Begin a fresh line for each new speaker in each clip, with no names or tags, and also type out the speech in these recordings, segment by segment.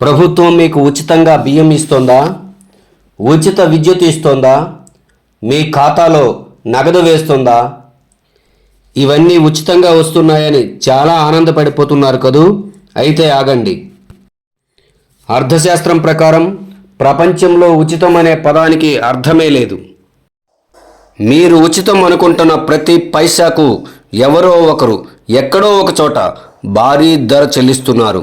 ప్రభుత్వం మీకు ఉచితంగా బియ్యం ఇస్తోందా? ఉచిత విద్యుత్ ఇస్తోందా? మీ ఖాతాలో నగదు వేస్తుందా? ఇవన్నీ ఉచితంగా వస్తున్నాయని చాలా ఆనందపడిపోతున్నారు కదూ. అయితే ఆగండి. అర్థశాస్త్రం ప్రకారం ప్రపంచంలో ఉచితం అనే పదానికి అర్థమే లేదు. మీరు ఉచితం అనుకుంటున్న ప్రతి పైసాకు ఎవరో ఒకరు ఎక్కడో ఒక చోట భారీ ధర చెల్లిస్తున్నారు.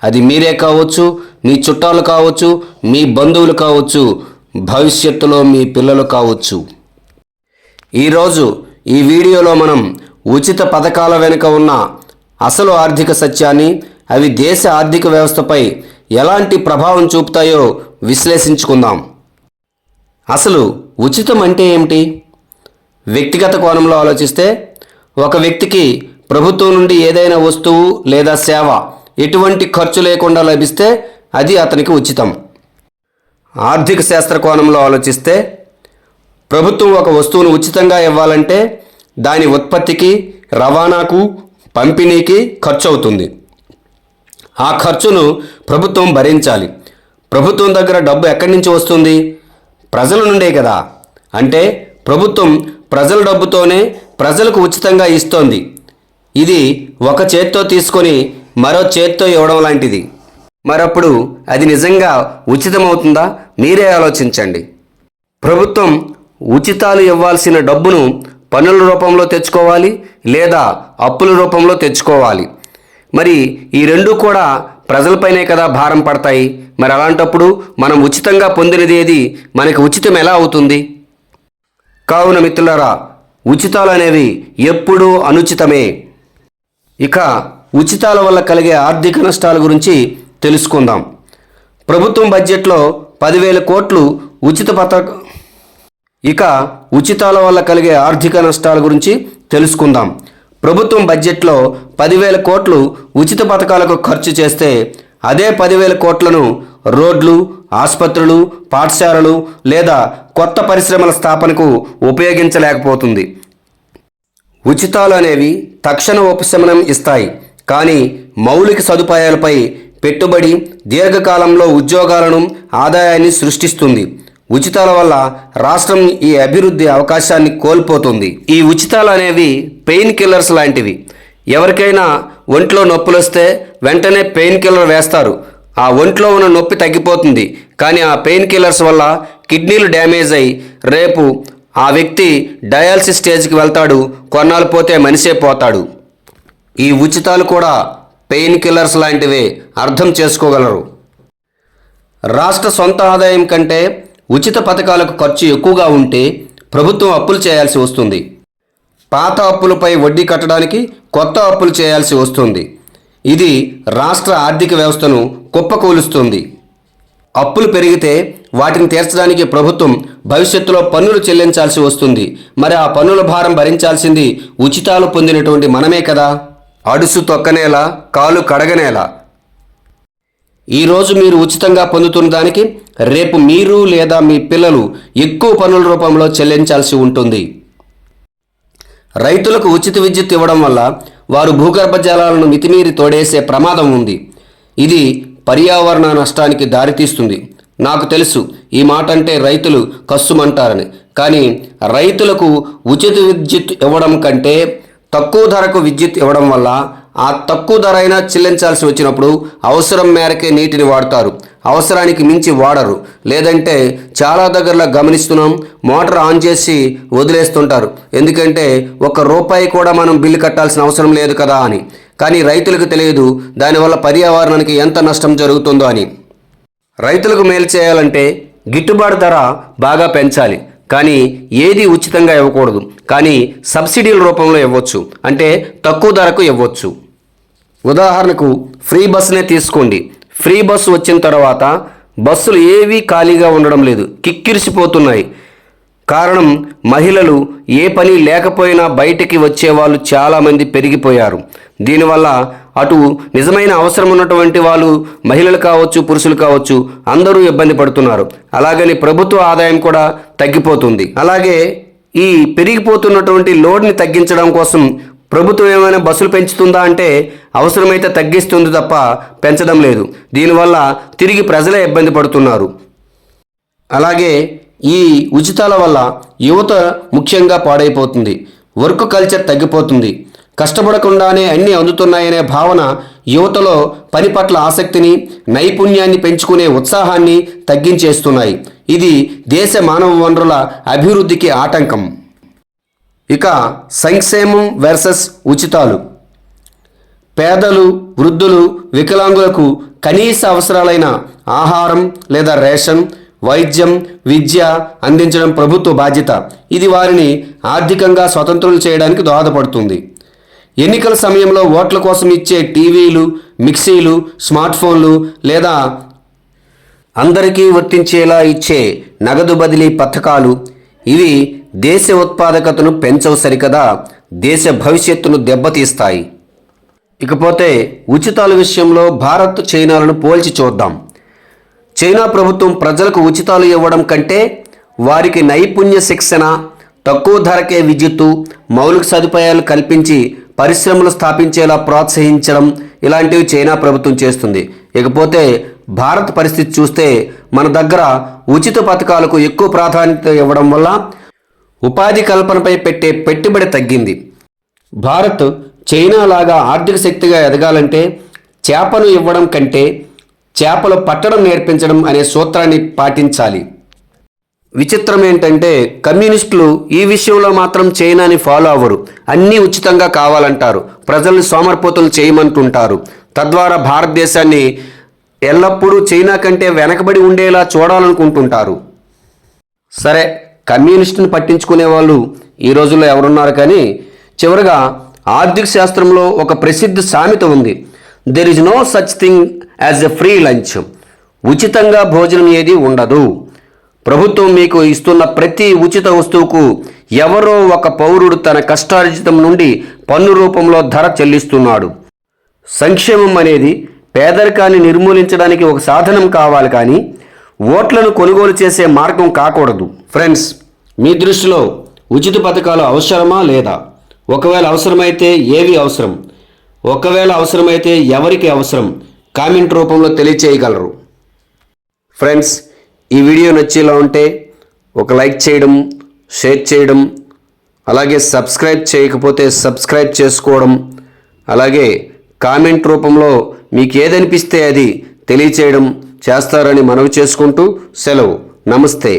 అది మీరే కావచ్చు, మీ చుట్టాలు కావచ్చు, మీ బంధువులు కావచ్చు, భవిష్యత్తులో మీ పిల్లలు కావచ్చు. ఈరోజు ఈ వీడియోలో మనం ఉచిత పథకాల వెనుక ఉన్న అసలు ఆర్థిక సత్యాన్ని, అవి దేశ ఆర్థిక వ్యవస్థపై ఎలాంటి ప్రభావం చూపుతాయో విశ్లేషించుకుందాం. అసలు ఉచితం అంటే ఏమిటి? వ్యక్తిగత కోణంలో ఆలోచిస్తే ఒక వ్యక్తికి ప్రభుత్వం నుండి ఏదైనా వస్తువు లేదా సేవ ఎటువంటి ఖర్చు లేకుండా లభిస్తే అది అతనికి ఉచితం. ఆర్థిక శాస్త్ర కోణంలో ఆలోచిస్తే ప్రభుత్వం ఒక వస్తువును ఉచితంగా ఇవ్వాలంటే దాని ఉత్పత్తికి, రవాణాకు, పంపిణీకి ఖర్చు అవుతుంది. ఆ ఖర్చును ప్రభుత్వం భరించాలి. ప్రభుత్వం దగ్గర డబ్బు ఎక్కడి నుంచి వస్తుంది? ప్రజల నుండే కదా. అంటే ప్రభుత్వం ప్రజల డబ్బుతోనే ప్రజలకు ఉచితంగా ఇస్తోంది. ఇది ఒక చేత్తో తీసుకొని మరో చేత్తో ఇవ్వడం లాంటిది. మరప్పుడు అది నిజంగా ఉచితమవుతుందా? మీరే ఆలోచించండి. ప్రభుత్వం ఉచితాలు ఇవ్వాల్సిన డబ్బును పన్నుల రూపంలో తెచ్చుకోవాలి, లేదా అప్పుల రూపంలో తెచ్చుకోవాలి. మరి ఈ రెండు కూడా ప్రజలపైనే కదా భారం పడతాయి. మరి అలాంటప్పుడు మనం ఉచితంగా పొందినది ఏది మనకి ఉచితం ఎలా అవుతుంది? కావున మిత్రులారా, ఉచితాలు అనేవి ఎప్పుడూ అనుచితమే. ఇక ఉచితాల వల్ల కలిగే ఆర్థిక నష్టాల గురించి తెలుసుకుందాం. ప్రభుత్వం బడ్జెట్లో 10,000 కోట్లు ఉచితాల వల్ల కలిగే ఆర్థిక నష్టాల గురించి తెలుసుకుందాం. ప్రభుత్వం బడ్జెట్లో 10,000 కోట్లు ఉచిత పథకాలకు ఖర్చు చేస్తే అదే 10,000 కోట్లను రోడ్లు, ఆసుపత్రులు, పాఠశాలలు లేదా కొత్త పరిశ్రమల స్థాపనకు ఉపయోగించలేకపోతుంది. ఉచితాలు అనేవి తక్షణ ఉపశమనం ఇస్తాయి, కానీ మౌలిక సదుపాయాలపై పెట్టుబడి, దీర్ఘకాలంలో ఉద్యోగాలను, ఆదాయాన్ని సృష్టిస్తుంది. ఉచితాల వల్ల రాష్ట్రం ఈ అభివృద్ధి అవకాశాన్ని కోల్పోతుంది. ఈ ఉచితాలు అనేవి పెయిన్ కిల్లర్స్ లాంటివి. ఎవరికైనా ఒంట్లో నొప్పులు వస్తే వెంటనే పెయిన్ కిల్లర్ వేస్తారు. ఆ ఒంట్లో ఉన్న నొప్పి తగ్గిపోతుంది. కానీ ఆ పెయిన్ కిల్లర్స్ వల్ల కిడ్నీలు డ్యామేజ్ అయ్యి రేపు ఆ వ్యక్తి డయాలసిస్ స్టేజ్కి వెళ్తాడు. కొన్నాళ్ళు పోతే మనిషే పోతాడు. ఈ ఉచితాలు కూడా పెయిన్ కిల్లర్స్ లాంటివే, అర్థం చేసుకోగలరు. రాష్ట్ర సొంత ఆదాయం కంటే ఉచిత పథకాలకు ఖర్చు ఎక్కువగా ఉంటే ప్రభుత్వం అప్పులు చేయాల్సి వస్తుంది. పాత అప్పులపై వడ్డీ కట్టడానికి కొత్త అప్పులు చేయాల్సి వస్తుంది. ఇది రాష్ట్ర ఆర్థిక వ్యవస్థను కుప్పకూలుస్తుంది. అప్పులు పెరిగితే వాటిని తీర్చడానికి ప్రభుత్వం భవిష్యత్తులో పన్నులు చెల్లించాల్సి వస్తుంది. మరి ఆ పన్నుల భారం భరించాల్సింది ఉచితాలు పొందినటువంటి మనమే కదా. అడుసు తొక్కనేలా, కాలు కడగనేలా. ఈరోజు మీరు ఉచితంగా పొందుతున్న దానికి రేపు మీరు లేదా మీ పిల్లలు ఎక్కువ పన్నుల రూపంలో చెల్లించాల్సి ఉంటుంది. రైతులకు ఉచిత విద్యుత్ ఇవ్వడం వల్ల వారు భూగర్భ జలాలను మితిమీరి తోడేసే ప్రమాదం ఉంది. ఇది పర్యావరణ నష్టానికి దారితీస్తుంది. నాకు తెలుసు ఈ మాట అంటే రైతులు కస్సుమంటారని. కానీ రైతులకు ఉచిత విద్యుత్ ఇవ్వడం కంటే తక్కువ ధరకు విద్యుత్ ఇవ్వడం వల్ల ఆ తక్కువ ధర అయినా చెల్లించాల్సి వచ్చినప్పుడు అవసరం మేరకే నీటిని వాడతారు, అవసరానికి మించి వాడరు. లేదంటే చాలా దగ్గరలో గమనిస్తున్నాం, మోటార్ ఆన్ చేసి వదిలేస్తుంటారు. ఎందుకంటే ₹1 కూడా మనం బిల్లు కట్టాల్సిన అవసరం లేదు కదా అని. కానీ రైతులకు తెలియదు దానివల్ల పర్యావరణానికి ఎంత నష్టం జరుగుతుందో అని. రైతులకు మేలు చేయాలంటే గిట్టుబాటు ధర బాగా పెంచాలి. కానీ ఏది ఉచితంగా ఇవ్వకూడదు. కానీ సబ్సిడీల రూపంలో ఇవ్వచ్చు, అంటే తక్కువ ధరకు ఇవ్వచ్చు. ఉదాహరణకు ఫ్రీ బస్సునే తీసుకోండి. ఫ్రీ బస్సు వచ్చిన తర్వాత బస్సులు ఏవీ ఖాళీగా ఉండడం లేదు, కిక్కిరిసిపోతున్నాయి. కారణం మహిళలు ఏ పని లేకపోయినా బయటికి వచ్చేవాళ్ళు చాలామంది పెరిగిపోయారు. దీనివల్ల అటు నిజమైన అవసరం ఉన్నటువంటి వాళ్ళు, మహిళలు కావచ్చు, పురుషులు కావచ్చు, అందరూ ఇబ్బంది పడుతున్నారు. అలాగని ప్రభుత్వ ఆదాయం కూడా తగ్గిపోతుంది. అలాగే ఈ పెరిగిపోతున్నటువంటి లోడ్ని తగ్గించడం కోసం ప్రభుత్వం ఏమైనా బస్సులు పెంచుతుందా అంటే అవసరమైతే తగ్గిస్తుంది తప్ప పెంచడం లేదు. దీనివల్ల తిరిగి ప్రజలే ఇబ్బంది పడుతున్నారు. అలాగే ఈ ఉచితాల వల్ల యువత ముఖ్యంగా పాడైపోతుంది. వర్క్ కల్చర్ తగ్గిపోతుంది. కష్టపడకుండానే అన్నీ అందుతున్నాయనే భావన యువతలో పని పట్ల ఆసక్తిని, నైపుణ్యాన్ని పెంచుకునే ఉత్సాహాన్ని తగ్గించేస్తున్నాయి. ఇది దేశ మానవ వనరుల అభివృద్ధికి ఆటంకం. ఇక సంక్షేమం వర్సెస్ ఉచితాలు. పేదలు, వృద్ధులు, వికలాంగులకు కనీస అవసరాలైన ఆహారం లేదా రేషన్, వైద్యం, విద్య అందించడం ప్రభుత్వ బాధ్యత. ఇది వారిని ఆర్థికంగా స్వతంత్రులు చేయడానికి దోహదపడుతుంది. ఎన్నికల సమయంలో ఓట్ల కోసం ఇచ్చే టీవీలు, మిక్సీలు, స్మార్ట్ ఫోన్లు లేదా అందరికీ వర్తించేలా ఇచ్చే నగదు బదిలీ పథకాలు ఇవి దేశ ఉత్పాదకతను పెంచవు సరికదా, దేశ భవిష్యత్తును దెబ్బతీస్తాయి. ఇకపోతే ఉచితాల విషయంలో భారత్, చైనాలను పోల్చి చూద్దాం. చైనా ప్రభుత్వం ప్రజలకు ఉచితాలు ఇవ్వడం కంటే వారికి నైపుణ్య శిక్షణ, తక్కువ ధరకే విద్యుత్తు, మౌలిక సదుపాయాలు కల్పించి పరిశ్రమలు స్థాపించేలా ప్రోత్సహించడం ఇలాంటివి చైనా ప్రభుత్వం చేస్తుంది. ఇకపోతే భారత్ పరిస్థితి చూస్తే మన దగ్గర ఉచిత పథకాలకు ఎక్కువ ప్రాధాన్యత ఇవ్వడం వల్ల ఉపాధి కల్పనపై పెట్టే పెట్టుబడి తగ్గింది. భారత్ చైనా లాగా ఆర్థిక శక్తిగా ఎదగాలంటే చేపను ఇవ్వడం కంటే చేపలు పట్టడం నేర్పించడం అనే సూత్రాన్ని పాటించాలి. విచిత్రం ఏంటంటే కమ్యూనిస్టులు ఈ విషయంలో మాత్రం చైనాని ఫాలో అవ్వరు. అన్నీ ఉచితంగా కావాలంటారు. ప్రజల్ని సోమరిపోతులు చేయమంటుంటారు. తద్వారా భారతదేశాన్ని ఎల్లప్పుడూ చైనా కంటే వెనకబడి ఉండేలా చూడాలనుకుంటుంటారు. సరే, కమ్యూనిస్టుని పట్టించుకునే వాళ్ళు ఈ రోజుల్లో ఎవరున్నారు? కానీ చివరిగా ఆర్థిక శాస్త్రంలో ఒక ప్రసిద్ధ సామెత ఉంది. There is no such thing as a free lunch. ఉచితంగా భోజనం ఏది ఉండదు. ప్రభుత్వం మీకు ఇస్తున్న ప్రతి ఉచిత వస్తువుకు ఎవరో ఒక పౌరుడు తన కష్టార్జితం నుండి పన్ను రూపంలో ధర చెల్లిస్తున్నాడు. సంక్షేమం అనేది పేదరికాన్ని నిర్మూలించడానికి ఒక సాధనం కావాలి, కానీ ఓట్లను కొనుగోలు చేసే మార్గం కాకూడదు. ఫ్రెండ్స్, మీ దృష్టిలో ఉచిత పథకాలు అవసరమా లేదా? ఒకవేళ అవసరమైతే ఏవి అవసరం? ఒకవేళ అవసరమైతే ఎవరికి అవసరం? కామెంట్ రూపంలో తెలియచేయగలరు. ఫ్రెండ్స్, ఈ వీడియో నచ్చేలా ఉంటే ఒక లైక్ చేయడం, షేర్ చేయడం, అలాగే సబ్స్క్రైబ్ చేయకపోతే సబ్స్క్రైబ్ చేసుకోవడం, అలాగే కామెంట్ రూపంలో మీకు ఏదనిపిస్తే అది తెలియచేయడం చేస్తారని మనవి చేసుకుంటూ సెలవు. నమస్తే.